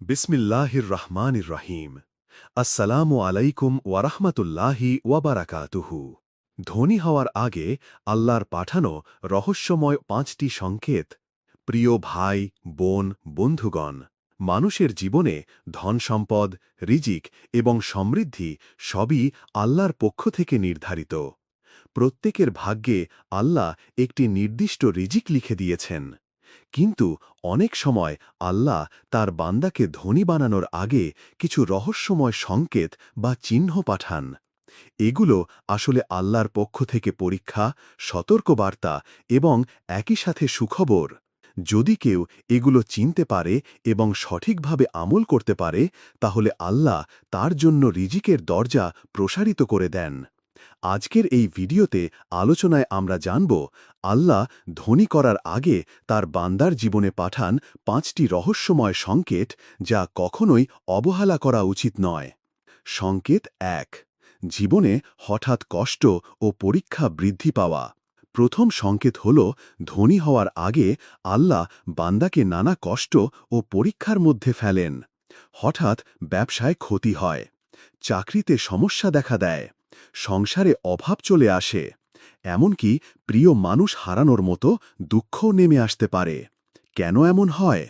বিসমিল্লাহির রহমানির রহিম। আসসালামু আলাইকুম ওয়ারাহমাতুল্লাহি ওয়াবারাকাতুহু। ধনী হওয়ার আগে আল্লাহর পাঠানো রহস্যময় ৫টি সংকেত। প্রিয় ভাই, বোন, বন্ধুগণ, মানুষের জীবনে ধনসম্পদ, রিজিক এবং সমৃদ্ধি সবই আল্লাহর পক্ষ থেকে নির্ধারিত। প্রত্যেকের ভাগ্যে আল্লাহ একটি নির্দিষ্ট রিজিক লিখে দিয়েছেন। কিন্তু অনেক সময় আল্লাহ তার বান্দাকে ধনী বানানোর আগে কিছু রহস্যময় সংকেত বা চিহ্ন পাঠান। এগুলো আসলে আল্লাহর পক্ষ থেকে পরীক্ষা, সতর্কবার্তা এবং একই সাথে সুখবর। যদি কেউ এগুলো চিনতে পারে এবং সঠিকভাবে আমল করতে পারে, তাহলে আল্লাহ তার জন্য রিজিকের দরজা প্রসারিত করে দেন। আজকের এই ভিডিওতে আলোচনায় আমরা জানব, আল্লাহ ধনী করার আগে তার বান্দার জীবনে পাঠান ৫টি রহস্যময় সংকেত, যা কখনোই অবহেলা করা উচিত নয়। সংকেত ১। জীবনে হঠাৎ কষ্ট ও পরীক্ষা বৃদ্ধি পাওয়া। প্রথম সংকেত হল, ধনী হওয়ার আগে আল্লাহ বান্দাকে নানা কষ্ট ও পরীক্ষার মধ্যে ফেলেন। হঠাৎ ব্যবসায় ক্ষতি হয়, চাকরিতে সমস্যা দেখা দেয়, সংসারে অভাব চলে আসে, এমনকি প্রিয় মানুষ হারানোর মতো দুঃখও নেমে আসতে পারে। কেন এমন হয়?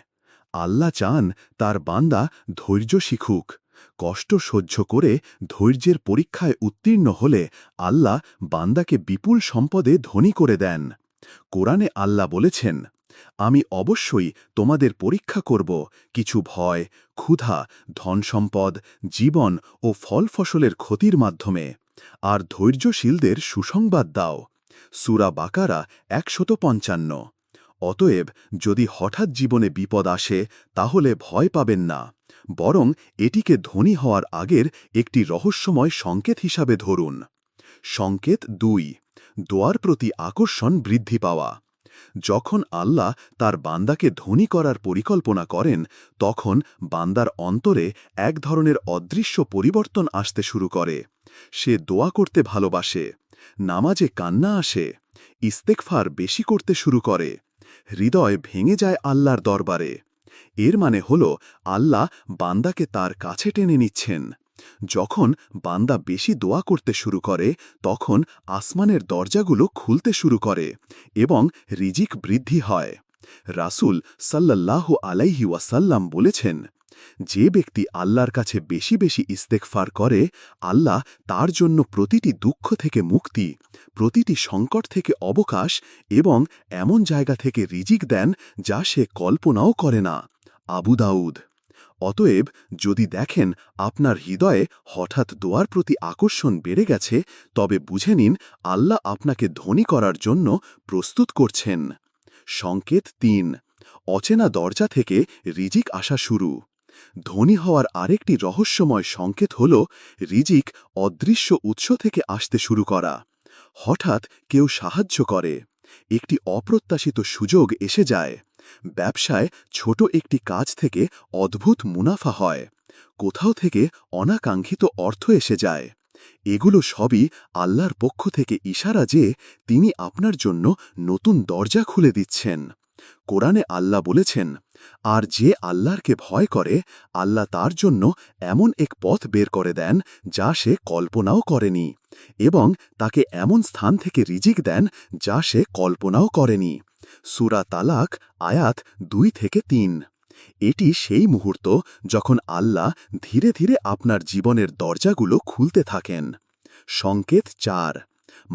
আল্লাহ চান তার বান্দা ধৈর্য শিখুক। কষ্ট সহ্য করে ধৈর্যের পরীক্ষায় উত্তীর্ণ হলে আল্লাহ বান্দাকে বিপুল সম্পদে ধনী করে দেন। কোরআনে আল্লাহ বলেছেন, আমি অবশ্যই তোমাদের পরীক্ষা করব কিছু ভয়, ক্ষুধা, ধনসম্পদ, জীবন ও ফল ফসলের ক্ষতির মাধ্যমে, আর ধৈর্যশীলদের সুসংবাদ দাও। সূরা বাকারা ১৫৫। অতএব যদি হঠাৎ জীবনে বিপদ আসে, তাহলে ভয় পাবেন না, বরং এটিকে ধনী হওয়ার আগের একটি রহস্যময় সংকেত হিসাবে ধরুন। সংকেত ২। দোয়ার প্রতি আকর্ষণ বৃদ্ধি পাওয়া। যখন আল্লাহ তার বান্দাকে ধনী করার পরিকল্পনা করেন, তখন বান্দার অন্তরে এক ধরনের অদৃশ্য পরিবর্তন আসতে শুরু করে। সে দোয়া করতে ভালোবাসে, নামাজে কান্না আসে, ইস্তেগফার বেশি করতে শুরু করে, হৃদয় ভেঙে যায় আল্লাহর দরবারে। এর মানে হল, আল্লাহ বান্দাকে তার কাছে টেনে নিচ্ছেন। যখন বান্দা বেশি দোয়া করতে শুরু করে, তখন আসমানের দরজাগুলো খুলতে শুরু করে এবং রিজিক বৃদ্ধি হয়। রাসূল সাল্লাল্লাহু আলাইহি ওয়াসাল্লাম বলেছেন, যে ব্যক্তি আল্লাহর কাছে বেশি বেশি ইস্তেগফার করে, আল্লাহ তার জন্য প্রতিটি দুঃখ থেকে মুক্তি, প্রতিটি সংকট থেকে অবকাশ এবং এমন জায়গা থেকে রিজিক দেন যা সে কল্পনাও করে না। আবু দাউদ। অতএব যদি দেখেন আপনার হৃদয়ে হঠাৎ দোয়ার প্রতি আকর্ষণ বেড়ে গেছে, তবে বুঝে নিন আল্লাহ আপনাকে ধনী করার জন্য প্রস্তুত করছেন। সংকেত ৩। অচেনা দরজা থেকে রিজিক আসা শুরু। ধনী হওয়ার আরেকটি রহস্যময় সংকেত হল, রিজিক অদৃশ্য উৎস থেকে আসতে শুরু করা। হঠাৎ কেউ সাহায্য করে, একটি অপ্রত্যাশিত সুযোগ এসে যায়, ব্যবসায় ছোট একটি কাজ থেকে অদ্ভুত মুনাফা হয়, কোথাও থেকে অনাকাঙ্ক্ষিত অর্থ এসে যায়। এগুলো সবই আল্লাহর পক্ষ থেকে ইশারা যে তিনি আপনার জন্য নতুন দরজা খুলে দিচ্ছেন। কোরআনে আল্লাহ বলেছেন, আর যে আল্লাহকে ভয় করে, আল্লাহ তার জন্য এমন এক পথ বের করে দেন যা সে কল্পনাও করেনি, এবং তাকে এমন স্থান থেকে রিজিক দেন যা সে কল্পনাও করেনি। সূরা তালাক আয়াত ২-৩। এটি সেই মুহূর্ত যখন আল্লাহ ধীরে ধীরে আপনার জীবনের দরজাগুলো খুলতে থাকেন। সংকেত ৪।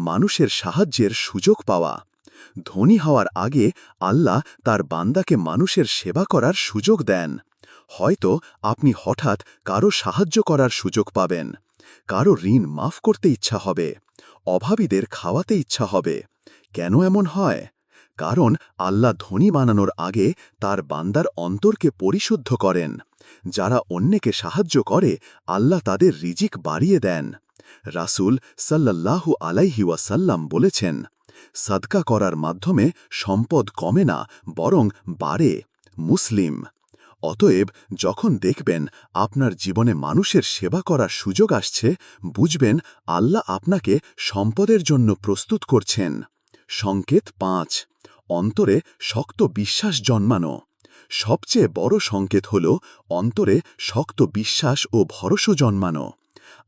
মানুষের সাহায্যের সুযোগ পাওয়া। ধনী হওয়ার আগে আল্লাহ তার বান্দাকে মানুষের সেবা করার সুযোগ দেন। হয়তো আপনি হঠাৎ কারো সাহায্য করার সুযোগ পাবেন, কারো ঋণ মাফ করতে ইচ্ছা হবে, অভাবীদের খাওয়াতে ইচ্ছা হবে। কেন এমন হয়? কারণ আল্লাহ ধনী বানানোর আগে তার বান্দার অন্তরকে পরিশুদ্ধ করেন। যারা অন্যকে সাহায্য করে, আল্লাহ তাদের রিজিক বাড়িয়ে দেন। রাসূল সাল্লাল্লাহু আলাইহি ওয়াসাল্লাম বলেছেন, সাদকা করার মাধ্যমে সম্পদ কমে না, বরং বাড়ে। মুসলিম। অতএব যখন দেখবেন আপনার জীবনে মানুষের সেবা করার সুযোগ আসছে, বুঝবেন আল্লাহ আপনাকে সম্পদের জন্য প্রস্তুত করছেন। সংকেত ৫। অন্তরে শক্ত বিশ্বাস জন্মানো। সবচেয়ে বড় সংকেত হল অন্তরে শক্ত বিশ্বাস ও ভরসা জন্মানো।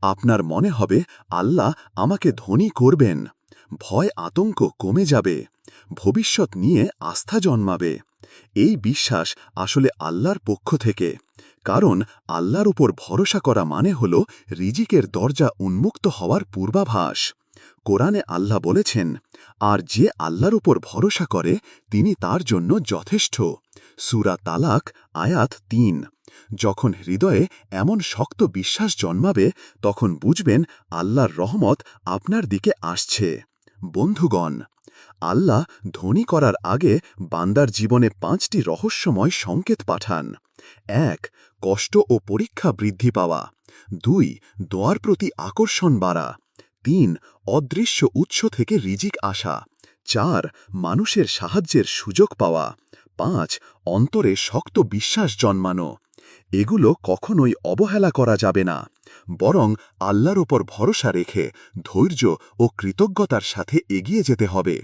আপনার মনে হবে আল্লাহ আমাকে ধনী করবেন, ভয় আতঙ্ক কমে যাবে, ভবিষ্যৎ নিয়ে আস্থা জন্মাবে। এই বিশ্বাস আসলে আল্লাহর পক্ষ থেকে, কারণ আল্লাহর উপর ভরসা করা মানে হল রিজিকের দরজা উন্মুক্ত হওয়ার পূর্বাভাস। কোরআনে আল্লাহ বলেছেন, আর যে আল্লাহর উপর ভরসা করে তিনি তার জন্য যথেষ্ট। সূরা তালাক আয়াত ৩। যখন হৃদয়ে এমন শক্ত বিশ্বাস জন্মাবে তখন বুঝবেন আল্লাহর রহমত আপনার দিকে আসছে। বন্ধুগণ, আল্লাহ ধনী করার আগে বান্দার জীবনে ৫টি রহস্যময় সংকেত পাঠান। ১. কষ্ট ও পরীক্ষা বৃদ্ধি পাওয়া। ২. দোয়ার প্রতি আকর্ষণ বাড়া। ৩. অদৃশ্য উৎস থেকে রিজিক আসা। ৪. মানুষের সাহায্যের সুযোগ পাওয়া। ৫. অন্তরে শক্ত বিশ্বাস জন্মানো। এগুলো কখনোই অবহেলা করা যাবে না, বরং আল্লাহর উপর ভরসা রেখে ধৈর্য ও কৃতজ্ঞতার সাথে এগিয়ে যেতে হবে।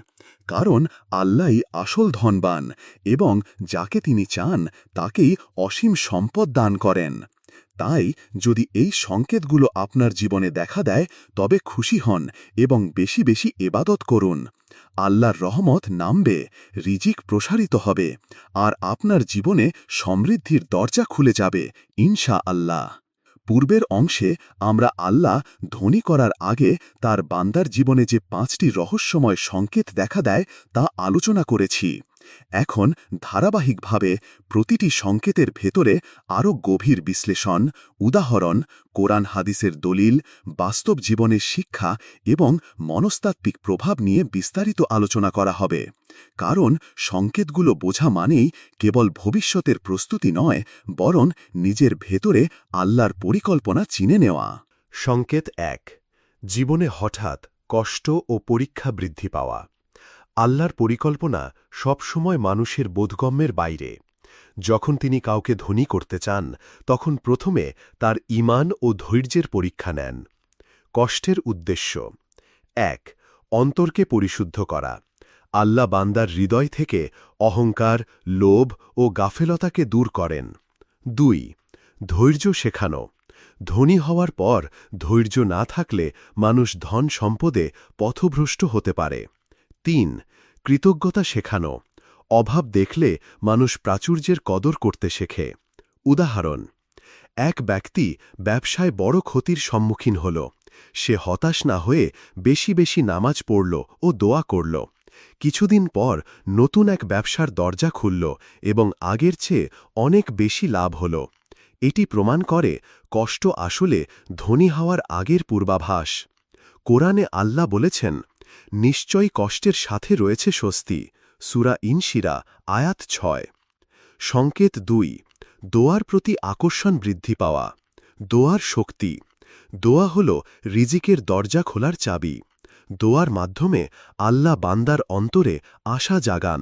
কারণ আল্লাহই আসল ধনবান এবং যাকে তিনি চান তাকেই অসীম সম্পদ দান করেন। তাই যদি এই সংকেতগুলো আপনার জীবনে দেখা দেয় তবে খুশি হন এবং বেশি বেশি ইবাদত করুন। আল্লাহর রহমত নামবে, রিজিক প্রসারিত হবে, আর আপনার জীবনে সমৃদ্ধির দরজা খুলে যাবে ইনশাআল্লাহ। পূর্বের অংশে আমরা আল্লাহ ধনী করার আগে তার বান্দার জীবনে যে ৫টি রহস্যময় সংকেত দেখা দেয় তা আলোচনা করেছি। এখন ধারাবাহিকভাবে প্রতিটি সংকেতের ভেতরে আরও গভীর বিশ্লেষণ, উদাহরণ, কোরআন হাদিসের দলিল, বাস্তব জীবনের শিক্ষা এবং মনস্তাত্ত্বিক প্রভাব নিয়ে বিস্তারিত আলোচনা করা হবে। কারণ সংকেতগুলো বোঝা মানেই কেবল ভবিষ্যতের প্রস্তুতি নয়, বরং নিজের ভেতরে আল্লাহর পরিকল্পনা চিনে নেওয়া। সংকেত ১. জীবনে হঠাৎ কষ্ট ও পরীক্ষা বৃদ্ধি পাওয়া। আল্লাহর পরিকল্পনা সবসময় মানুষের বোধগম্যের বাইরে। যখন তিনি কাউকে ধনী করতে চান তখন প্রথমে তার ঈমান ও ধৈর্যের পরীক্ষা নেন। কষ্টের উদ্দেশ্য: ১. অন্তরকে পরিশুদ্ধ করা। আল্লাহ বান্দার হৃদয় থেকে অহংকার, লোভ ও গাফেলতাকে দূর করেন। ২. ধৈর্য শেখানো। ধনী হওয়ার পর ধৈর্য না থাকলে মানুষ ধন সম্পদে পথভ্রষ্ট হতে পারে। ৩. কৃতজ্ঞতা শেখানো। অভাব দেখলে মানুষ প্রাচুর্যের কদর করতে শেখে। উদাহরণ: এক ব্যক্তি ব্যবসায় বড় ক্ষতির সম্মুখীন হল। সে হতাশ না হয়ে বেশি বেশি নামাজ পড়ল ও দোয়া করল। কিছুদিন পর নতুন এক ব্যবসার দরজা খুলল এবং আগের চেয়ে অনেক বেশি লাভ হল। এটি প্রমাণ করে কষ্ট আসলে ধনী হওয়ার আগের পূর্বাভাস। কোরআনে আল্লাহ বলেছেন, নিশ্চয়ই কষ্টের সাথে রয়েছে স্বস্তি। সূরা ইনশিরা আয়াত ৬। সংকেত ২. দোয়ার প্রতি আকর্ষণ বৃদ্ধি পাওয়া। দোয়ার শক্তি। দোয়া হল রিজিকের দরজা খোলার চাবি। দোয়ার মাধ্যমে আল্লাহ বান্দার অন্তরে আশা জাগান।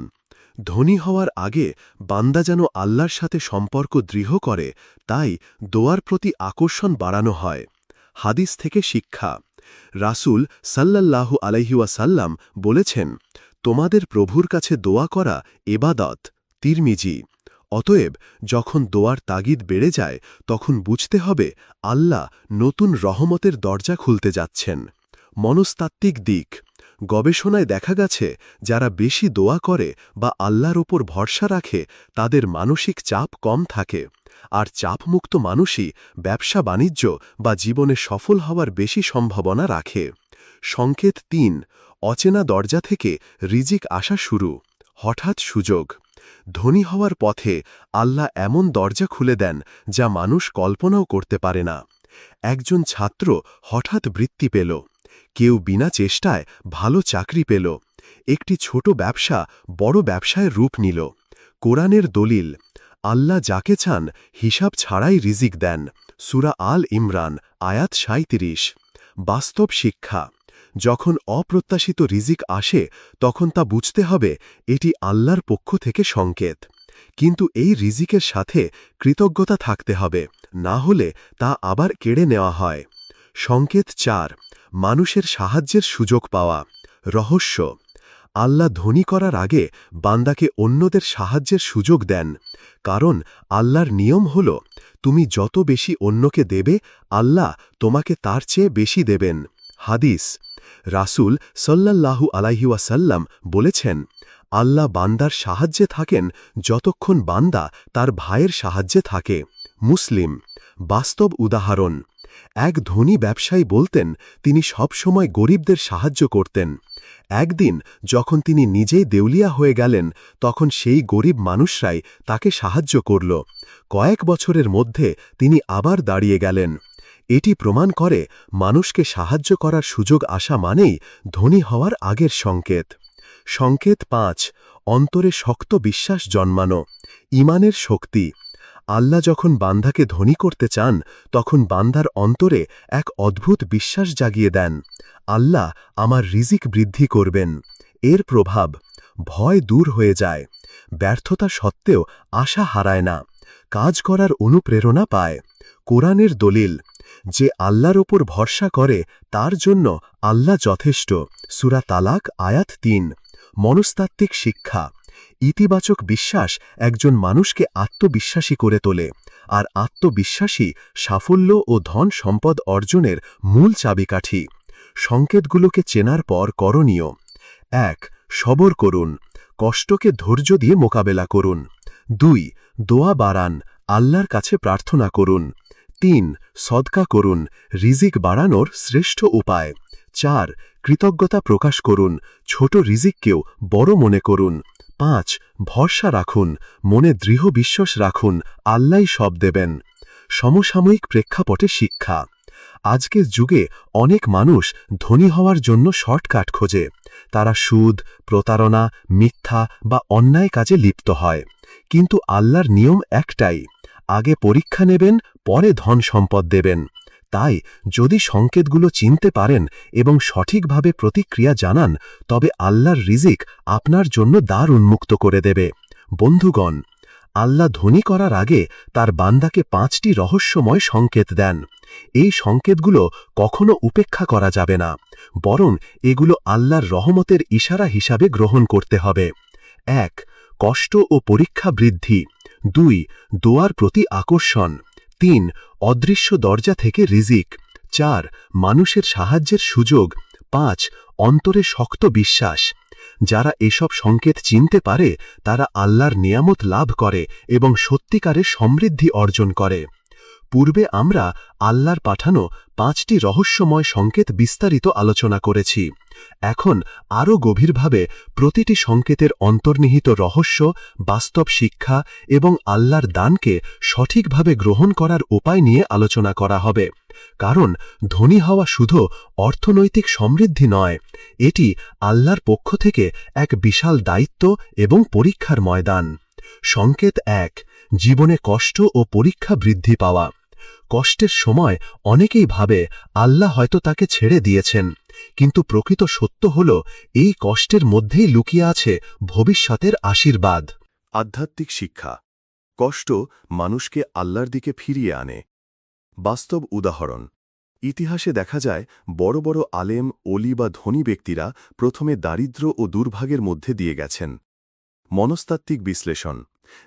ধনী হওয়ার আগে বান্দা যেন আল্লাহর সাথে সম্পর্ক দৃঢ় করে, তাই দোয়ার প্রতি আকর্ষণ বাড়ানো হয়। হাদিস থেকে শিক্ষা: রাসূল সাল্লাল্লাহু আলাইহি ওয়াসাল্লাম বলেছেন, তোমাদের প্রভুর কাছে দোয়া করা ইবাদত। তিরমিজি। অতএব যখন দোয়ার তাগিদ বেড়ে যায় তখন বুঝতে হবে আল্লাহ নতুন রহমতের দরজা খুলতে যাচ্ছেন। মনস্তাত্ত্বিক দিক: গবেষণায় দেখা গেছে যারা বেশি দোয়া করে বা আল্লাহর ওপর ভরসা রাখে তাদের মানসিক চাপ কম থাকে, আর চাপমুক্ত মানুষই ব্যবসা বাণিজ্য বা জীবনে সফল হওয়ার বেশি সম্ভাবনা রাখে। সংকেত ৩. অচেনা দরজা থেকে রিজিক আসা শুরু। হঠাৎ সুযোগ। ধনী হওয়ার পথে আল্লাহ এমন দরজা খুলে দেন যা মানুষ কল্পনাও করতে পারে না। একজন ছাত্র হঠাৎ বৃত্তি পেল, কেউ বিনা চেষ্টায় ভালো চাকরি পেল, একটি ছোট ব্যবসা বড় ব্যবসায় রূপ নিল। কোরআনের দলিল: আল্লাহ যাকে চান হিসাব ছাড়াই রিজিক দেন। সূরা আল ইমরান আয়াত ৩৭। বাস্তব শিক্ষা: যখন অপ্রত্যাশিত রিজিক আসে তখন তা বুঝতে হবে এটি আল্লাহর পক্ষ থেকে সংকেত। কিন্তু এই রিজিকের সাথে কৃতজ্ঞতা থাকতে হবে, না হলে তা আবার কেড়ে নেওয়া হয়। সংকেত ৪. মানুষের সাহায্যের সুযোগ পাওয়া। রহস্য: আল্লাহ ধনী করার আগে বান্দাকে অন্যদের সাহায্যের সুযোগ দেন, কারণ আল্লাহর নিয়ম হল তুমি যত বেশি অন্যকে দেবে আল্লাহ তোমাকে তার চেয়ে বেশি দেবেন। হাদিস। রাসূল সাল্লাল্লাহু আলাইহি ওয়াসাল্লাম বলেছেন, আল্লাহ বান্দার সাহায্যে থাকেন যতক্ষণ বান্দা তার ভাইয়ের সাহায্যে থাকে। মুসলিম। বাস্তব উদাহরণ। এক ধনী ব্যবসায়ী বলতেন তিনি সব সময় গরিবদের সাহায্য করতেন। একদিন যখন তিনি নিজেই দেউলিয়া হয়ে গেলেন তখন সেই গরিব মানুষরাই তাকে সাহায্য করল। কয়েক বছরের মধ্যে তিনি আবার দাঁড়িয়ে গেলেন। এটি প্রমাণ করে মানুষকে সাহায্য করার সুযোগ আসা মানেই ধনী হওয়ার আগের সংকেত। সংকেত ৫। অন্তরে শক্ত বিশ্বাস জন্মানো। ঈমানের শক্তি। আল্লাহ যখন বান্দাকে ধনী করতে চান তখন বান্দার অন্তরে এক অদ্ভুত বিশ্বাস জাগিয়ে দেন, আল্লাহ আমার রিজিক বৃদ্ধি করবেন। এর প্রভাব ভয় দূর হয়ে যায়, ব্যর্থতা সত্ত্বেও আশা হারায় না, কাজ করার অনুপ্রেরণা পায়। কোরআনের দলিল, যে আল্লাহর ওপর ভরসা করে তার জন্য আল্লাহ যথেষ্ট। সূরা তালাক আয়াত ৩। মনস্তাত্ত্বিক শিক্ষা। ইতিবাচক বিশ্বাস একজন মানুষকে আত্মবিশ্বাসী করে তোলে, আর আত্মবিশ্বাসী সাফল্য ও ধন সম্পদ অর্জনের মূল চাবিকাঠি। সংকেতগুলোকে চেনার পর করণীয়: ১. সবর করুন, কষ্টকে ধৈর্য দিয়ে মোকাবেলা করুন। ২. দোয়া বাড়ান, আল্লাহর কাছে প্রার্থনা করুন। ৩. সদকা করুন, রিজিক বাড়ানোর শ্রেষ্ঠ উপায়। ৪. কৃতজ্ঞতা প্রকাশ করুন, ছোট রিজিককেও বড় মনে করুন। ৫. ভরসা রাখুন, মনে দৃঢ় বিশ্বাস রাখুন আল্লাহই সব দেবেন। সমসাময়িক প্রেক্ষাপটে শিক্ষা। আজকের যুগে অনেক মানুষ ধনী হওয়ার জন্য শর্টকাট খোঁজে। তারা সুদ, প্রতারণা, মিথ্যা বা অন্যায় কাজে লিপ্ত হয়। কিন্তু আল্লাহর নিয়ম একটাই, আগে পরীক্ষা নেবেন, পরে ধন সম্পদ দেবেন। তাই যদি সংকেতগুলো চিনতে পারেন এবং সঠিকভাবে প্রতিক্রিয়া জানান, তবে আল্লাহর রিজিক আপনার জন্য দ্বার উন্মুক্ত করে দেবে। বন্ধুগণ, আল্লাহ ধনী করার আগে তার বান্দাকে ৫টি রহস্যময় সংকেত দেন। এই সংকেতগুলো কখনো উপেক্ষা করা যাবে না, বরং এগুলো আল্লাহর রহমতের ইশারা হিসাবে গ্রহণ করতে হবে। ১. কষ্ট ও পরীক্ষা বৃদ্ধি। ২. দোয়ার প্রতি আকর্ষণ। ৩. অদৃশ্য দরজা থেকে রিজিক। ৪. মানুষের সাহায্যের সুযোগ। ৫. অন্তরে শক্ত বিশ্বাস। যারা এসব সংকেত চিনতে পারে তারা আল্লাহর নিয়ামত লাভ করে এবং সত্যিকারের সমৃদ্ধি অর্জন করে। পূর্বে আমরা আল্লাহর পাঠানো ৫টি রহস্যময় সংকেত বিস্তারিত আলোচনা করেছি। এখন আরও গভীরভাবে প্রতিটি সংকেতের অন্তর্নিহিত রহস্য, বাস্তব শিক্ষা এবং আল্লাহর দানকে সঠিকভাবে গ্রহণ করার উপায় নিয়ে আলোচনা করা হবে। কারণ ধনী হওয়া শুধু অর্থনৈতিক সমৃদ্ধি নয়, এটি আল্লাহর পক্ষ থেকে এক বিশাল দায়িত্ব এবং পরীক্ষার ময়দান। সংকেত ১. জীবনে কষ্ট ও পরীক্ষা বৃদ্ধি পাওয়া। কষ্টের সময় অনেকেই ভাবে আল্লাহ হয়তো তাকে ছেড়ে দিয়েছেন, কিন্তু প্রকৃত সত্য হল এই কষ্টের মধ্যেই লুকিয়ে আছে ভবিষ্যতের আশীর্বাদ। আধ্যাত্মিক শিক্ষা। কষ্ট মানুষকে আল্লাহর দিকে ফিরিয়ে আনে। বাস্তব উদাহরণ। ইতিহাসে দেখা যায় বড় বড় আলেম, অলি বা ধনী ব্যক্তিরা প্রথমে দারিদ্র্য ও দুর্ভাগের মধ্যে দিয়ে গেছেন। মনস্তাত্ত্বিক বিশ্লেষণ।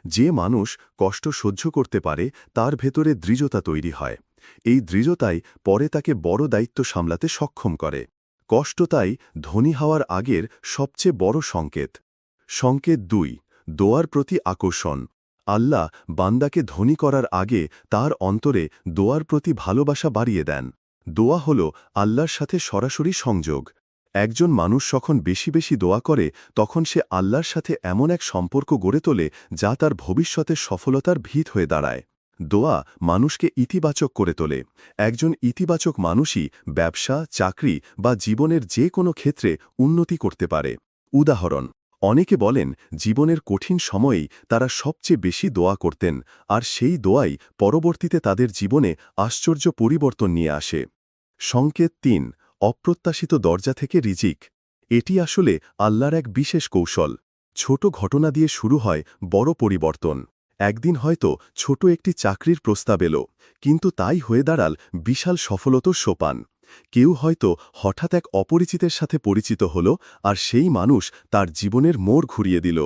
যে মানুষ কষ্ট সহ্য করতে পারে তার ভেতরে দৃঢ়তা তৈরি হয়। এই দৃঢ়তাই পরে তাকে বড় দায়িত্ব সামলাতে সক্ষম করে। কষ্ট তাই ধনী হওয়ার আগের সবচেয়ে বড় সংকেত। সংকেত ২. দোয়ার প্রতি আকর্ষণ। আল্লাহ বান্দাকে ধনী করার আগে তার অন্তরে দোয়ার প্রতি ভালোবাসা বাড়িয়ে দেন। দোয়া হল আল্লাহর সাথে সরাসরি সংযোগ। একজন মানুষ যখন বেশি বেশি দোয়া করে তখন সে আল্লাহর সাথে এমন এক সম্পর্ক গড়ে তোলে যা তার ভবিষ্যতের সফলতার ভিত হয়ে দাঁড়ায়। দোয়া মানুষকে ইতিবাচক করে তোলে। একজন ইতিবাচক মানুষই ব্যবসা, চাকরি বা জীবনের যে কোনো ক্ষেত্রে উন্নতি করতে পারে। উদাহরণ। অনেকে বলেন জীবনের কঠিন সময়েই তারা সবচেয়ে বেশি দোয়া করতেন, আর সেই দোয়াই পরবর্তীতে তাদের জীবনে আশ্চর্য পরিবর্তন নিয়ে আসে। সংকেত ৩. অপ্রত্যাশিত দরজা থেকে রিজিক। এটি আসলে আল্লাহর এক বিশেষ কৌশল। ছোট ঘটনা দিয়ে শুরু হয় বড় পরিবর্তন। একদিন হয়তো ছোট একটি চাকরির প্রস্তাব এলো, কিন্তু তাই হয়ে দাঁড়াল বিশাল সফলতার সোপান। কেউ হয়তো হঠাৎ এক অপরিচিতের সাথে পরিচিত হল আর সেই মানুষ তার জীবনের মোড় ঘুরিয়ে দিল।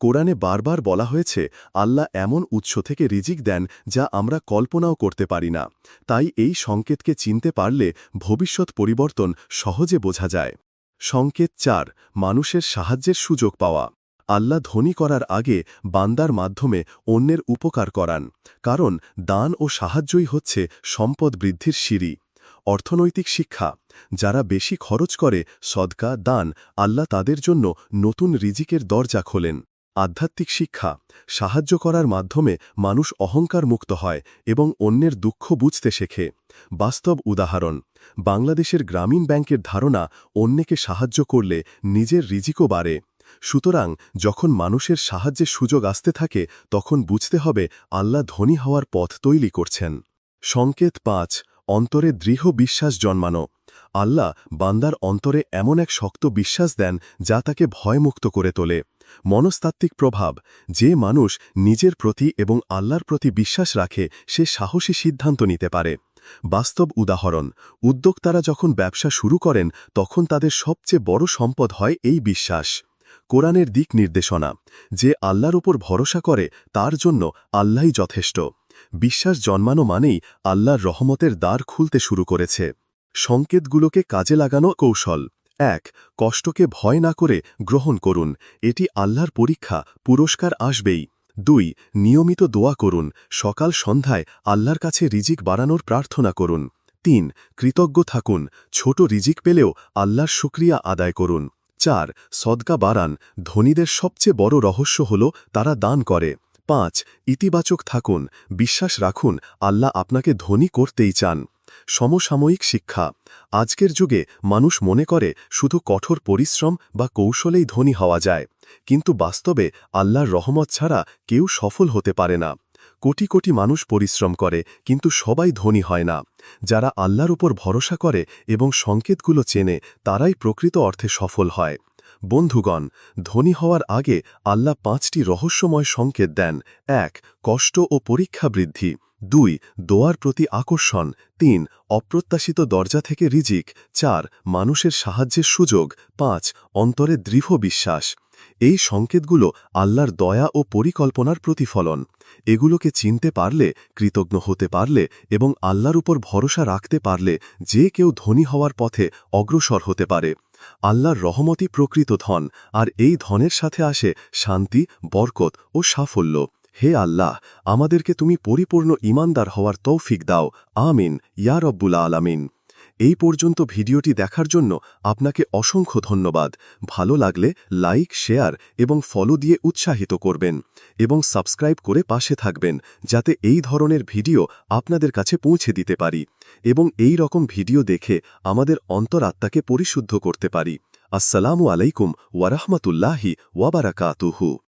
কোরআনে বারবার বলা হয়েছে আল্লাহ এমন উৎস থেকে রিজিক দেন যা আমরা কল্পনাও করতে পারি না। তাই এই সংকেতকে চিনতে পারলে ভবিষ্যৎ পরিবর্তন সহজে বোঝা যায়। সংকেত ৪, মানুষের সাহায্যের সুযোগ পাওয়া। আল্লাহ ধনী করার আগে বান্দার মাধ্যমে অন্যের উপকার করান, কারণ দান ও সাহায্যই হচ্ছে সম্পদ বৃদ্ধির সিঁড়ি। অর্থনৈতিক শিক্ষা, যারা বেশি খরচ করে সদকা দান, আল্লাহ তাদের জন্য নতুন রিজিকের দরজা খোলেন। আধ্যাত্মিক শিক্ষা, সাহায্য করার মাধ্যমে মানুষ অহংকার মুক্ত হয় এবং অন্যের দুঃখ বুঝতে শেখে। বাস্তব উদাহরণ, বাংলাদেশের গ্রামীণ ব্যাংকের ধারণা অন্যকে সাহায্য করলে নিজের রিজিকও বাড়ে। সুতরাং যখন মানুষের সাহায্যের সুযোগ আসতে থাকে তখন বুঝতে হবে আল্লাহ ধনী হওয়ার পথ তৈরি করছেন। সংকেত ৫, অন্তরে দৃঢ় বিশ্বাস জন্মানো। আল্লাহ বান্দার অন্তরে এমন এক শক্ত বিশ্বাস দেন যা তাকে ভয়মুক্ত করে তোলে। মনস্তাত্ত্বিক প্রভাব, যে মানুষ নিজের প্রতি এবং আল্লাহর প্রতি বিশ্বাস রাখে সে সাহসী সিদ্ধান্ত নিতে পারে। বাস্তব উদাহরণ, উদ্যোক্তারা যখন ব্যবসা শুরু করেন তখন তাদের সবচেয়ে বড় সম্পদ হয় এই বিশ্বাস। কোরআনের দিক নির্দেশনা, যে আল্লাহর উপর ভরসা করে তার জন্য আল্লাহই যথেষ্ট। বিশ্বাস জন্মানো মানেই আল্লাহর রহমতের দ্বার খুলতে শুরু করেছে। সংকেতগুলোকে কাজে লাগানো কৌশল। ১, কষ্টকে ভয় না করে গ্রহণ করুন, এটি আল্লাহর পরীক্ষা, পুরস্কার আসবেই। ২, নিয়মিত দোয়া করুন, সকাল সন্ধ্যায় আল্লাহর কাছে রিজিক বাড়ানোর প্রার্থনা করুন। ৩, কৃতজ্ঞ থাকুন, ছোট রিজিক পেলেও আল্লাহর শুকরিয়া আদায় করুন। ৪, সদকা বাড়ান, ধনীদের সবচেয়ে বড় রহস্য হল তারা দান করে। ৫, ইতিবাচক থাকুন, বিশ্বাস রাখুন আল্লাহ আপনাকে ধনী করতেই চান। সমসাময়িক শিক্ষা, আজকের যুগে মানুষ মনে করে শুধু কঠোর পরিশ্রম বা কৌশলেই ধনী হওয়া যায়, কিন্তু বাস্তবে আল্লাহর রহমত ছাড়া কেউ সফল হতে পারে না। কোটি কোটি মানুষ পরিশ্রম করে কিন্তু সবাই ধনী হয় না। যারা আল্লাহর উপর ভরসা করে এবং সংকেতগুলো চেনে তারাই প্রকৃত অর্থে সফল হয়। বন্ধুগণ, ধনী হওয়ার আগে আল্লাহ ৫টি রহস্যময় সংকেত দেন। ১, কষ্ট ও পরীক্ষা বৃদ্ধি। ২, দোয়ার প্রতি আকর্ষণ। ৩, অপ্রত্যাশিত দরজা থেকে রিজিক। ৪, মানুষের সাহায্যের সুযোগ। ৫, অন্তরে দৃঢ় বিশ্বাস। এই সংকেতগুলো আল্লাহর দয়া ও পরিকল্পনার প্রতিফলন। এগুলোকে চিনতে পারলে, কৃতজ্ঞ হতে পারলে এবং আল্লাহর উপর ভরসা রাখতে পারলে যে কেউ ধনী হওয়ার পথে অগ্রসর হতে পারে। আল্লাহর রহমতই প্রকৃত ধন, আর এই ধনের সাথে আসে শান্তি, বরকত ও সাফল্য। হে আল্লাহ, আমাদেরকে তুমি পরিপূর্ণ ঈমানদার হওয়ার তৌফিক দাও। আমিন ইয়া রব্বুল আলামিন। এই পর্যন্ত ভিডিওটি দেখার জন্য আপনাকে অসংখ্য ধন্যবাদ। ভালো লাগলে লাইক, শেয়ার এবং ফলো দিয়ে উৎসাহিত করবেন এবং সাবস্ক্রাইব করে পাশে থাকবেন যাতে এই ধরনের ভিডিও আপনাদের কাছে পৌঁছে দিতে পারি এবং এই রকম ভিডিও দেখে আমাদের অন্তরাত্মাকে পরিশুদ্ধ করতে পারি। আসসালামু আলাইকুম ওয়া রাহমাতুল্লাহি ওয়া বারাকাতুহু।